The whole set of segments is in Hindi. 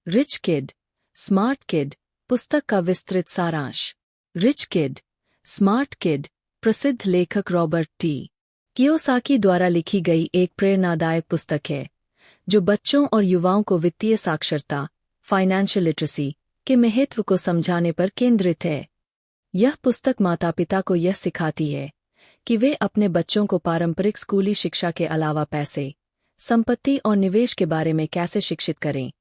रिच किड, स्मार्ट किड पुस्तक का विस्तृत सारांश। रिच किड, स्मार्ट किड प्रसिद्ध लेखक रॉबर्ट टी कियोसाकी द्वारा लिखी गई एक प्रेरणादायक पुस्तक है जो बच्चों और युवाओं को वित्तीय साक्षरता फाइनेंशियल लिटरेसी के महत्व को समझाने पर केंद्रित है। यह पुस्तक माता-पिता को यह सिखाती है कि वे अपने बच्चों को पारंपरिक स्कूली शिक्षा के अलावा पैसे, संपत्ति और निवेश के बारे में कैसे शिक्षित करें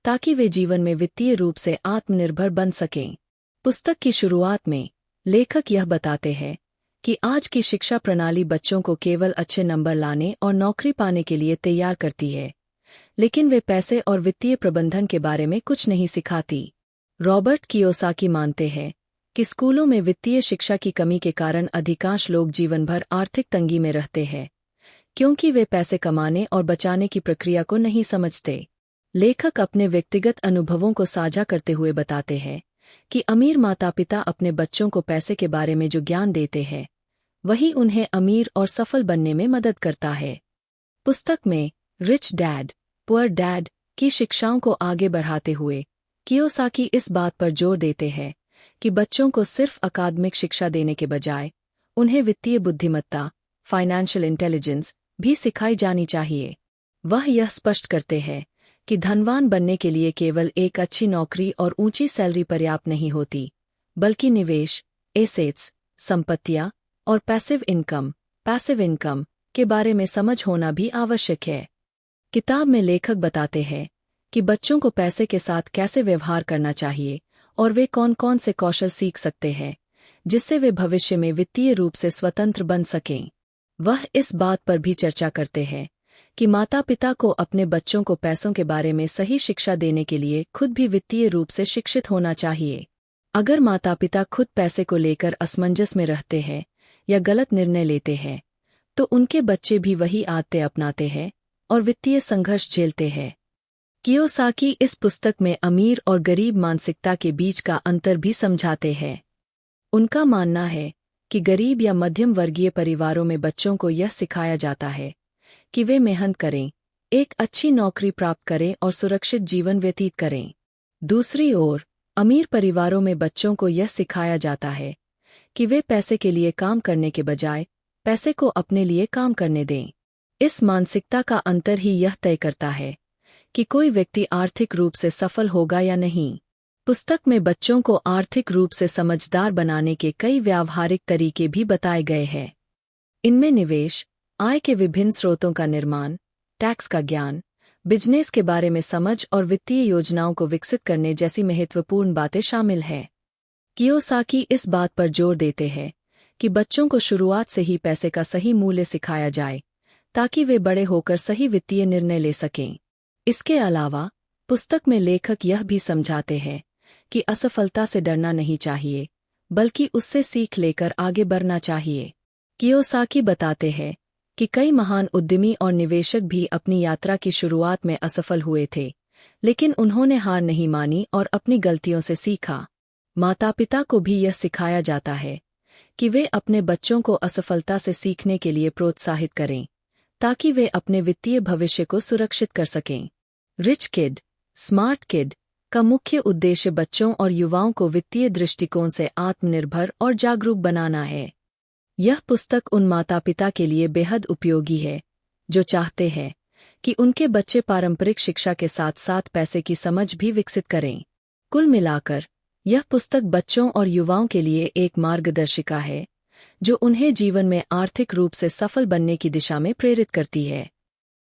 ताकि वे जीवन में वित्तीय रूप से आत्मनिर्भर बन सकें। पुस्तक की शुरुआत में लेखक यह बताते हैं कि आज की शिक्षा प्रणाली बच्चों को केवल अच्छे नंबर लाने और नौकरी पाने के लिए तैयार करती है, लेकिन वे पैसे और वित्तीय प्रबंधन के बारे में कुछ नहीं सिखाती। रॉबर्ट कियोसाकी मानते हैं कि स्कूलों में वित्तीय शिक्षा की कमी के कारण अधिकांश लोग जीवन भर आर्थिक तंगी में रहते हैं, क्योंकि वे पैसे कमाने और बचाने की प्रक्रिया को नहीं समझते। लेखक अपने व्यक्तिगत अनुभवों को साझा करते हुए बताते हैं कि अमीर माता-पिता अपने बच्चों को पैसे के बारे में जो ज्ञान देते हैं, वही उन्हें अमीर और सफल बनने में मदद करता है। पुस्तक में रिच डैड, पुअर डैड की शिक्षाओं को आगे बढ़ाते हुए कियोसाकी इस बात पर जोर देते हैं कि बच्चों को सिर्फ अकादमिक शिक्षा देने के बजाय उन्हें वित्तीय बुद्धिमत्ता, फाइनेंशियल इंटेलिजेंस भी सिखाई जानी चाहिए। वह यह स्पष्ट करते हैं कि धनवान बनने के लिए केवल एक अच्छी नौकरी और ऊंची सैलरी पर्याप्त नहीं होती, बल्कि निवेश, एसेट्स, संपत्तियां और पैसिव इनकम के बारे में समझ होना भी आवश्यक है। किताब में लेखक बताते हैं कि बच्चों को पैसे के साथ कैसे व्यवहार करना चाहिए और वे कौन-कौन से कौशल सीख सकते हैं जिससे वे भविष्य में वित्तीय रूप से स्वतंत्र बन सकें। वह इस बात पर भी चर्चा करते हैं कि माता-पिता को अपने बच्चों को पैसों के बारे में सही शिक्षा देने के लिए खुद भी वित्तीय रूप से शिक्षित होना चाहिए। अगर माता-पिता खुद पैसे को लेकर असमंजस में रहते हैं या गलत निर्णय लेते हैं, तो उनके बच्चे भी वही आदतें अपनाते हैं और वित्तीय संघर्ष झेलते हैं। कियोसाकी इस पुस्तक में अमीर और गरीब मानसिकता के बीच का अंतर भी समझाते हैं। उनका मानना है कि गरीब या मध्यम वर्गीय परिवारों में बच्चों को यह सिखाया जाता है कि वे मेहनत करें, एक अच्छी नौकरी प्राप्त करें और सुरक्षित जीवन व्यतीत करें। दूसरी ओर, अमीर परिवारों में बच्चों को यह सिखाया जाता है कि वे पैसे के लिए काम करने के बजाय पैसे को अपने लिए काम करने दें। इस मानसिकता का अंतर ही यह तय करता है कि कोई व्यक्ति आर्थिक रूप से सफल होगा या नहीं। पुस्तक में बच्चों को आर्थिक रूप से समझदार बनाने के कई व्यावहारिक तरीके भी बताए गए हैं। इनमें निवेश, आय के विभिन्न स्रोतों का निर्माण, टैक्स का ज्ञान, बिजनेस के बारे में समझ और वित्तीय योजनाओं को विकसित करने जैसी महत्वपूर्ण बातें शामिल हैं। कियोसाकी इस बात पर जोर देते हैं कि बच्चों को शुरुआत से ही पैसे का सही मूल्य सिखाया जाए ताकि वे बड़े होकर सही वित्तीय निर्णय ले सकें। इसके अलावा पुस्तक में लेखक यह भी समझाते हैं कि असफलता से डरना नहीं चाहिए, बल्कि उससे सीख लेकर आगे बढ़ना चाहिए। कियोसाकी बताते हैं कि कई महान उद्यमी और निवेशक भी अपनी यात्रा की शुरुआत में असफल हुए थे, लेकिन उन्होंने हार नहीं मानी और अपनी गलतियों से सीखा। माता-पिता को भी यह सिखाया जाता है कि वे अपने बच्चों को असफलता से सीखने के लिए प्रोत्साहित करें, ताकि वे अपने वित्तीय भविष्य को सुरक्षित कर सकें। रिच किड, स्मार्ट किड का मुख्य उद्देश्य बच्चों और युवाओं को वित्तीय दृष्टिकोण से आत्मनिर्भर और जागरूक बनाना है। यह पुस्तक उन माता-पिता के लिए बेहद उपयोगी है जो चाहते हैं कि उनके बच्चे पारंपरिक शिक्षा के साथ-साथ पैसे की समझ भी विकसित करें। कुल मिलाकर, यह पुस्तक बच्चों और युवाओं के लिए एक मार्गदर्शिका है जो उन्हें जीवन में आर्थिक रूप से सफल बनने की दिशा में प्रेरित करती है।